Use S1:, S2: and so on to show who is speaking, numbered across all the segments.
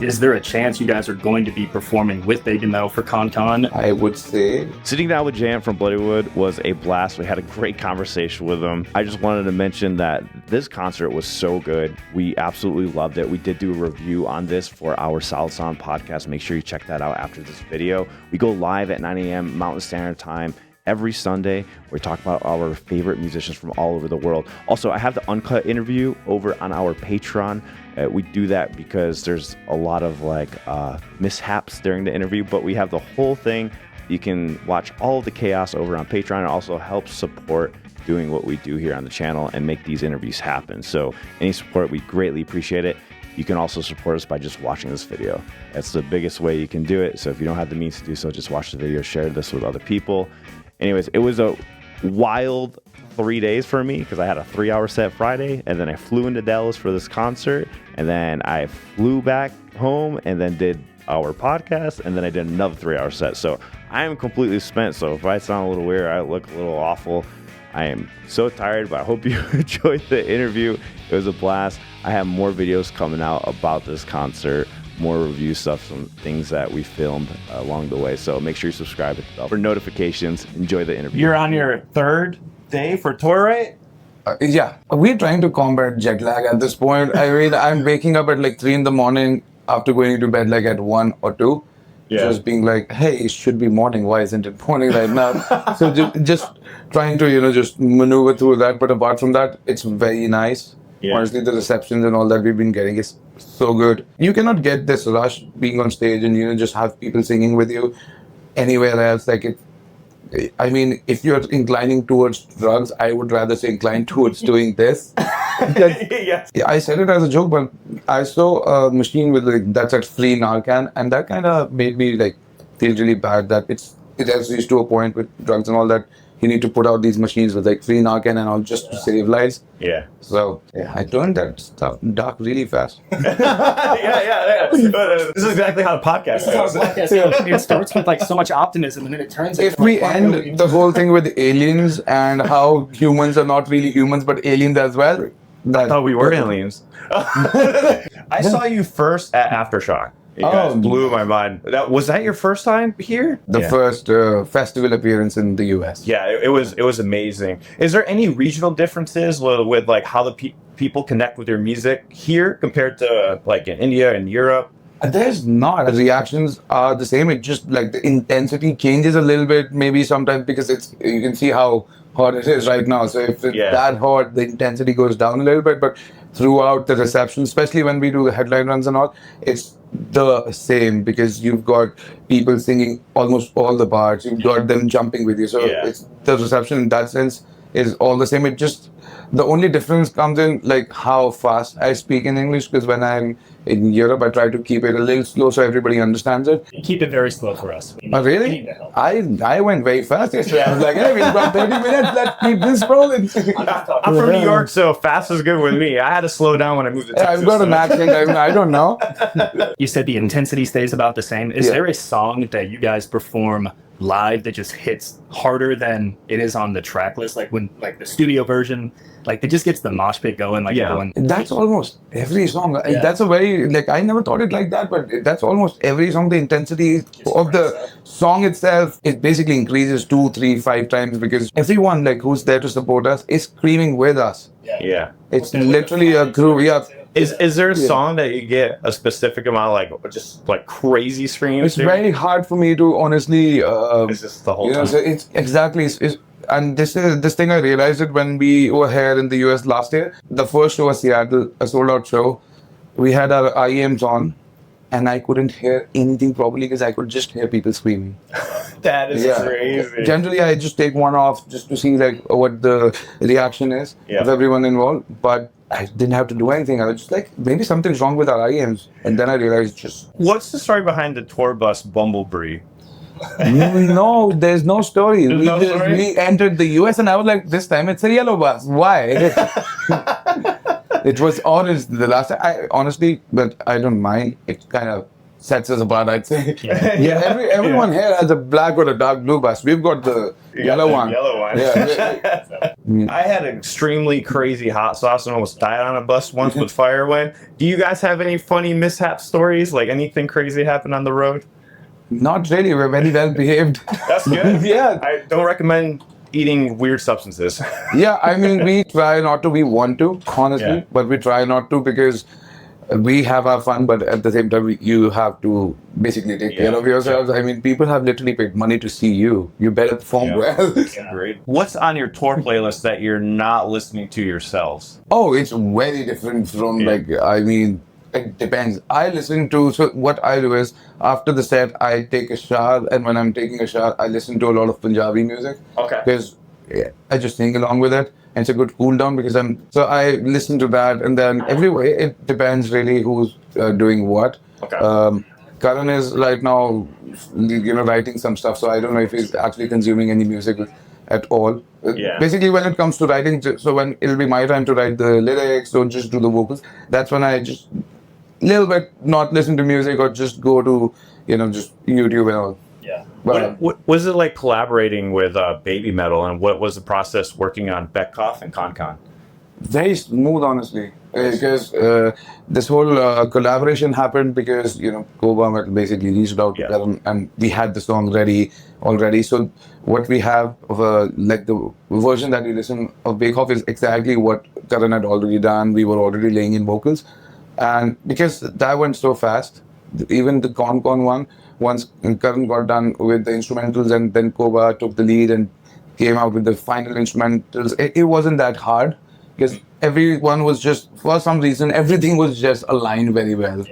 S1: Is there a chance you guys are going to be performing with Babymetal for KON?
S2: I would say.
S3: Sitting down with Jam from BLOODYWOOD was a blast. We had a great conversation with him. I just wanted to mention that this concert was so good. We absolutely loved it. We did do a review on this for our Solid Sound podcast. Make sure you check that out after this video. We go live at 9 a.m. Mountain Standard Time every Sunday. We talk about our favorite musicians from all over the world. Also, I have the uncut interview over on our Patreon. We do that because there's a lot of mishaps during the interview, but we have the whole thing. You can watch all of the chaos over on Patreon. It also helps support doing what we do here on the channel and make these interviews happen. So any support, we greatly appreciate it. You can also support us by just watching this video. That's the biggest way you can do it. So if you don't have the means to do so, just watch the video, share this with other people. Anyways, it was a wild 3 days for me because I had a 3-hour set Friday, and then I flew into Dallas for this concert, and then I flew back home and then did our podcast, and then I did another 3-hour set. So I am completely spent. So if I sound a little weird, I look a little awful, I am so tired, but I hope you enjoyed the interview. It was a blast. I have more videos coming out about this concert, more review stuff, some things that we filmed along the way. So make sure you subscribe for notifications. Enjoy the interview.
S1: You're on your third day for tour, right?
S2: Yeah, we're trying to combat jet lag at this point. I'm waking up at like 3 in the morning after going to bed like at 1 or 2. Yeah. Just being like, hey, it should be morning. Why isn't it morning right now? So just trying to, just maneuver through that. But apart from that, it's very nice. Yeah. Honestly, the receptions and all that we've been getting is so good. You cannot get this rush being on stage and just have people singing with you anywhere else. If you're inclining towards drugs, I would rather say incline towards doing this. Yes. Yeah, I said it as a joke, but I saw a machine with that said free Narcan, and that kind of made me feel really bad that it has reached to a point with drugs and all that. You need to put out these machines with free Narcan and all just to save lives. Yeah. So I turned that stuff dark really fast.
S1: yeah. This is exactly how the podcast goes. It starts with so much optimism, and then it turns.
S2: If we end the whole thing with aliens and how humans are not really humans but aliens as well.
S1: I thought we were aliens. I saw you first at Aftershock. You guys blew my mind. Was that your first time here?
S2: The first festival appearance in the US.
S1: Yeah, it was amazing. Is there any regional differences with how the people connect with your music here compared to in India and Europe?
S2: There's not. The reactions are the same. It just the intensity changes a little bit, maybe sometimes because you can see how hot it is right now. So if it's that hot, the intensity goes down a little bit. But throughout the reception, especially when we do the headline runs and all, it's the same because you've got people singing almost all the parts. You've got them jumping with you. So it's the reception in that sense is all the same. It just the only difference comes in how fast I speak in English, because when I'm in Europe, I try to keep it a little slow so everybody understands it.
S1: You keep it very slow for us.
S2: Oh, really? I went very fast yesterday. I was like, hey, we've got 30 minutes. Let's keep this rolling.
S1: I'm from New York, so fast is good with me. I had to slow down when I moved to Texas.
S2: I've got an accent. I don't know.
S1: You said the intensity stays about the same. Is there a song that you guys perform live that just hits harder than it is on the track list? When the studio version, it just gets the mosh pit going.
S2: That's almost every song. That's a very I never thought it like that, but that's almost every song. The intensity of the song itself, it basically increases 2, 3, 5 times because everyone who's there to support us is screaming with us.
S1: Yeah.
S2: It's literally a groove. Yeah.
S1: Is there a song that you get a specific amount of crazy screams?
S2: It's very hard for me to honestly.
S1: It's just the whole time.
S2: So it's exactly. And this thing I realized it when we were here in the US last year. The first show was Seattle, a sold out show. We had our IEMs on, and I couldn't hear anything properly because I could just hear people screaming.
S1: That is crazy.
S2: Generally, I just take one off just to see what the reaction is of everyone involved. But I didn't have to do anything. I was just maybe something's wrong with our IEMs. And then I realized
S1: What's the story behind the tour bus Bumblebee?
S2: No, there's no story.
S1: Story?
S2: We entered the US and I was like, this time it's a yellow bus. Why? It was orange the last time. Honestly, but I don't mind. It kind of sets us apart, I'd say. Everyone here has a black or a dark blue bus. We've got the yellow one.
S1: Yellow one.
S2: Yeah.
S3: I had an extremely crazy hot sauce and almost died on a bus once with Firewind. Do you guys have any funny mishap stories? Like anything crazy happened on the road?
S2: Not really. We're very well behaved.
S3: That's good.
S2: Yeah.
S3: I don't recommend eating weird substances.
S2: Yeah, I mean, we try not to. We want to, honestly, but we try not to because we have our fun, but at the same time, you have to basically take care of yourselves. I mean, people have literally paid money to see you. You better perform well.
S3: Great. What's on your tour playlist that you're not listening to yourselves?
S2: Oh, it's very different from I mean, it depends. I listen to, so what I do is after the set, I take a shower, and when I'm taking a shower, I listen to a lot of Punjabi music.
S3: Okay.
S2: Because I just sing along with it. And it's a good cool down because so I listen to that, and then everywhere it depends really who's doing what.
S3: Okay.
S2: Karan is right now, writing some stuff, so I don't know if he's actually consuming any music at all. Basically, when it comes to writing, so when it'll be my time to write the lyrics or just do the vocals, that's when I just little bit not listen to music or just go to just YouTube and all.
S3: Yeah. What was it like collaborating with Babymetal, and what was the process working on Beckhoff and KON?
S2: Very smooth, honestly, because this whole collaboration happened because Koba basically reached out to Karan, and we had the song ready already. So what we have of like the version that we listen of Beckhoff is exactly what Karan had already done. We were already laying in vocals, and because that went so fast, even the KON one. Once Karan got done with the instrumentals, and then Koba took the lead and came out with the final instrumentals, it wasn't that hard because everyone was just, for some reason, everything was just aligned very well.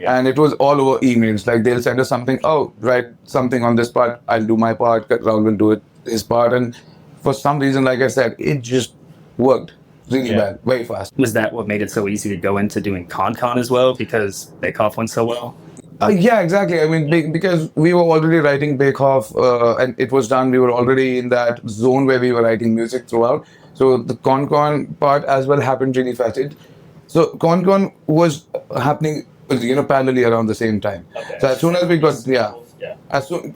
S2: And it was all over emails. Like they'll send us something, oh, write something on this part, I'll do my part, Rahul will do his part. And for some reason, like I said, it just worked really well, very fast.
S1: Was that what made it so easy to go into doing KON as well, because Beckhoff went so well?
S2: Yeah, exactly. I mean, because we were already writing Beckhoff, and it was done. We were already in that zone where we were writing music throughout. So the KON part as well happened really fast. So KON was happening, parallelly around the same time. Okay. So as soon as we got,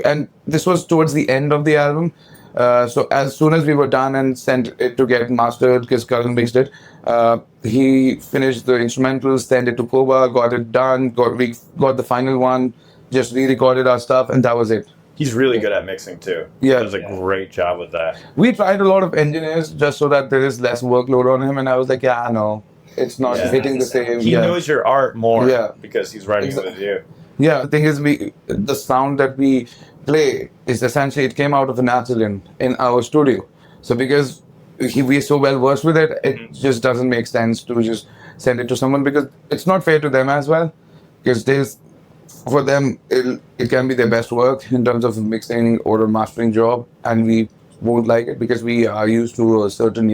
S2: and this was towards the end of the album. So as soon as we were done and sent it to get mastered, because Karan mixed it, he finished the instrumentals, sent it to Koba, got it done, we got the final one, just re-recorded our stuff, and that was it.
S3: He's really good at mixing too.
S2: Yeah.
S3: He does a great job with that.
S2: We tried a lot of engineers just so that there is less workload on him, and I was like, no, it's not hitting the same.
S3: He knows your art more because he's writing with you.
S2: Yeah, the thing is, the sound that we play is essentially, it came out of the natural in our studio. So because we're so well versed with it, it just doesn't make sense to just send it to someone, because it's not fair to them as well. Because for them, it can be their best work in terms of mixing or a mastering job, and we won't like it because we are used to a certain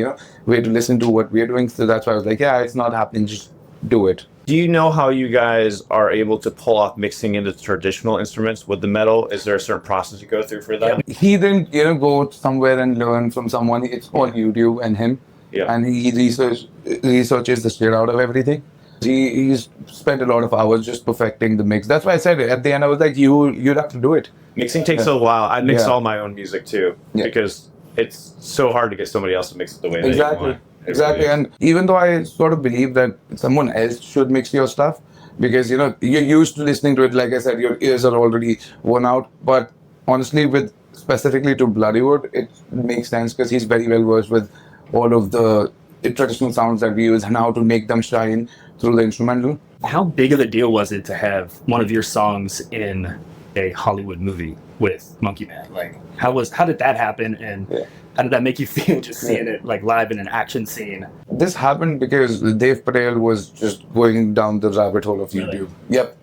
S2: way to listen to what we're doing. So that's why I was like, it's not happening, just do it.
S3: Do you know how you guys are able to pull off mixing into traditional instruments with the metal? Is there a certain process you go through for that?
S2: He didn't, go somewhere and learn from someone. It's all YouTube and him. And he researches the shit out of everything. He's spent a lot of hours just perfecting the mix. That's why I said it. At the end, I was like, you'd have to do it.
S3: Mixing takes a while. I mix all my own music too, because it's so hard to get somebody else to mix it the way that you want.
S2: Exactly, and even though I sort of believe that someone else should mix your stuff, because you're used to listening to it, like I said, your ears are already worn out. But honestly, with specifically to Bloodywood, it makes sense because he's very well versed with all of the traditional sounds that we use and how to make them shine through the instrumental.
S1: How big of a deal was it to have one of your songs in a Hollywood movie with Monkey Man? Like, how did that happen, and how did that make you feel just seeing it like live in an action scene?
S2: This happened because Dave Patel was just going down the rabbit hole of YouTube. Yep.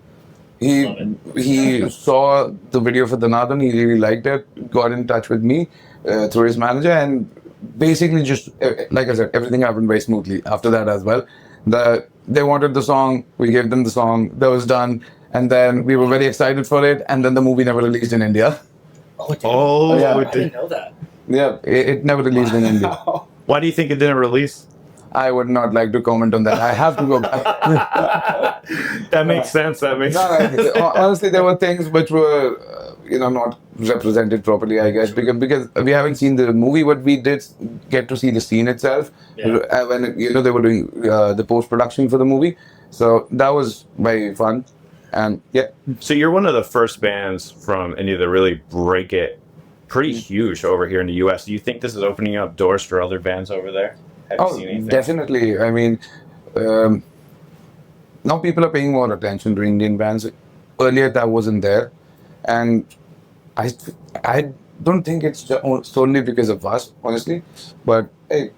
S2: He saw the video for Dhanadhan, he really liked it, got in touch with me through his manager, and basically just, like I said, everything happened very smoothly after that as well. They wanted the song, we gave them the song, that was done, and then we were very excited for it, and then the movie never released in India.
S1: I didn't know that.
S2: Yeah, it never released in India.
S3: Why do you think it didn't release?
S2: I would not like to comment on that. I have to go back.
S3: That makes sense.
S2: Honestly, there were things which were, not represented properly, I guess, because we haven't seen the movie, but we did get to see the scene itself when they were doing the post production for the movie. So that was very fun, and yeah.
S3: So you're one of the first bands from India to really break it pretty huge over here in the U.S. Do you think this is opening up doors for other bands over there? Have you seen anything?
S2: Definitely. I mean, now people are paying more attention to Indian bands. Earlier, that wasn't there, and I don't think it's solely because of us, honestly, but hey,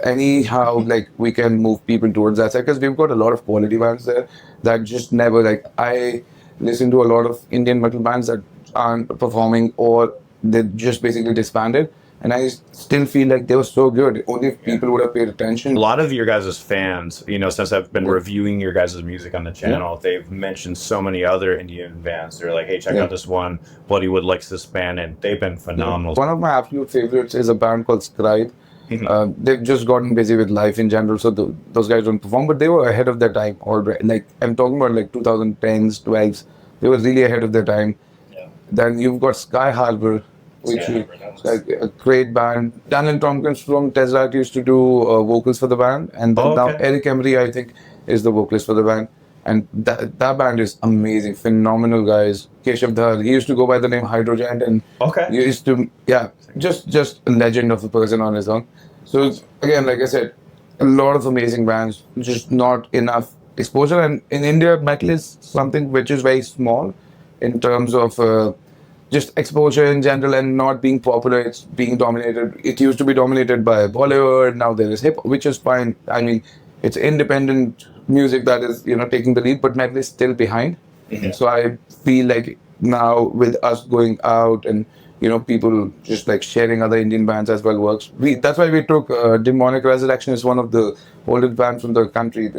S2: anyhow, like we can move people towards that side because we've got a lot of quality bands there that just never like. I listen to a lot of Indian metal bands that aren't performing or they just basically disbanded. And I still feel like they were so good. Only if people would have paid attention.
S3: A lot of your guys' fans, since I've been reviewing your guys' music on the channel, they've mentioned so many other Indian bands. They're like, hey, check out this one. Bloodywood likes this band, and they've been phenomenal.
S2: One of my absolute favorites is a band called Scribe. They've just gotten busy with life in general, so those guys don't perform. But they were ahead of their time already. Like, I'm talking about like 2010s, 12s. They were really ahead of their time. Yeah. Then you've got Sky Harbor, which is like a great band. Daniel Tompkins from Tesseract used to do vocals for the band, and now Eric Emery, I think, is the vocalist for the band. And that band is amazing, phenomenal guys. Keshav Dhar, he used to go by the name Hydrogen, and he used to, just a legend of a person on his own. So again, like I said, a lot of amazing bands, just not enough exposure. And in India, metal is something which is very small in terms of just exposure in general and not being popular. It's being dominated. It used to be dominated by Bollywood. Now there is hip, which is fine. I mean, it's independent music that is, taking the lead, but metal is still behind. So I feel like now with us going out and, people just like sharing other Indian bands as well works. That's why we took Demonic Resurrection is one of the oldest bands from the country.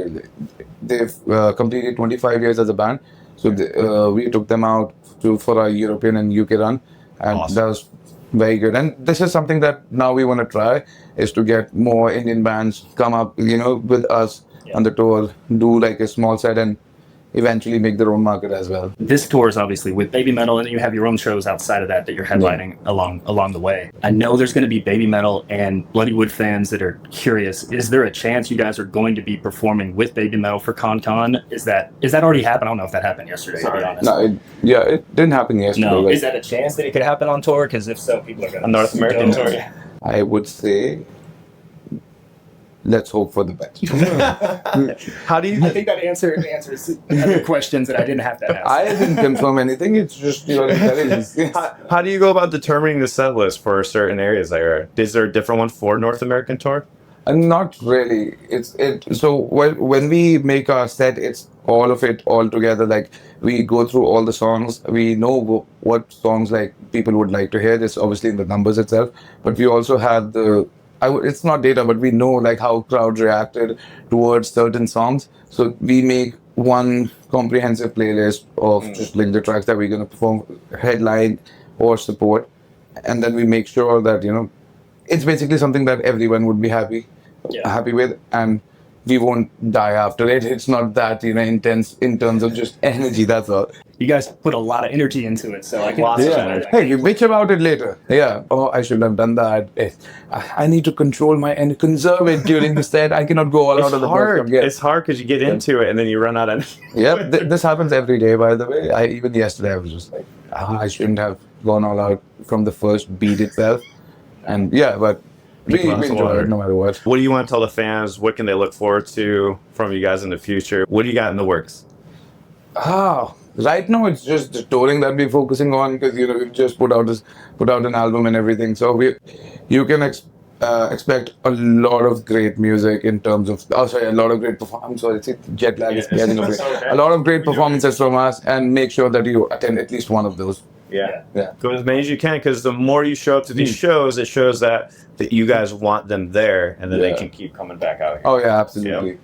S2: They've completed 25 years as a band. So we took them out for our European and UK run, and that was very good. And this is something that now we want to try, is to get more Indian bands come up, with us on the tour, do like a small set and eventually make their own market as well.
S1: This tour is obviously with Babymetal, and then you have your own shows outside of that you're headlining along the way. I know there's going to be Babymetal and Bloodywood fans that are curious. Is there a chance you guys are going to be performing with Babymetal for KON? Is that already happened? I don't know if that happened yesterday, to be honest.
S2: No, it didn't happen yesterday.
S1: No, is that a chance that it could happen on tour? Because if so, people are going to...
S3: A North American tour?
S2: I would say... let's hope for the best.
S1: How do you? I think that answers other questions that I didn't have to ask.
S2: I didn't confirm anything. It's just
S3: How do you go about determining the set list for certain areas? Is there a different one for North American tour?
S2: Not really. So when we make our set, it's all of it all together. Like we go through all the songs. We know what songs like people would like to hear. This obviously in the numbers itself, but we also have it's not data, but we know like how crowds reacted towards certain songs. So we make one comprehensive playlist of just like the tracks that we're going to perform, headline or support. And then we make sure that, it's basically something that everyone would be happy with. And we won't die after it. It's not that, intense in terms of just energy, that's all.
S1: You guys put a lot of energy into it, so I can
S2: Hey, you bitch about it later. Yeah. Oh, I should have done that. I need to control my and conserve it during the set. I cannot go all out of the
S3: park. It's hard because you get into it and then you run out of...
S2: Yep. This happens every day, by the way. Even yesterday, I was just like, I shouldn't have gone all out from the first beat itself. And but we enjoy it no matter what.
S3: What do you want to tell the fans? What can they look forward to from you guys in the future? What do you got in the works?
S2: Right now it's just the touring that we're focusing on, because we've just put out an album and everything. So you can expect a lot of great music in terms of a lot of great performances. I'm sorry, jet lag is getting away. A lot of great performances from us, and make sure that you attend at least one of those.
S3: Go as many as you can, because the more you show up to these shows, it shows that you guys want them there, and then they can keep coming back out here.
S2: Oh yeah, absolutely.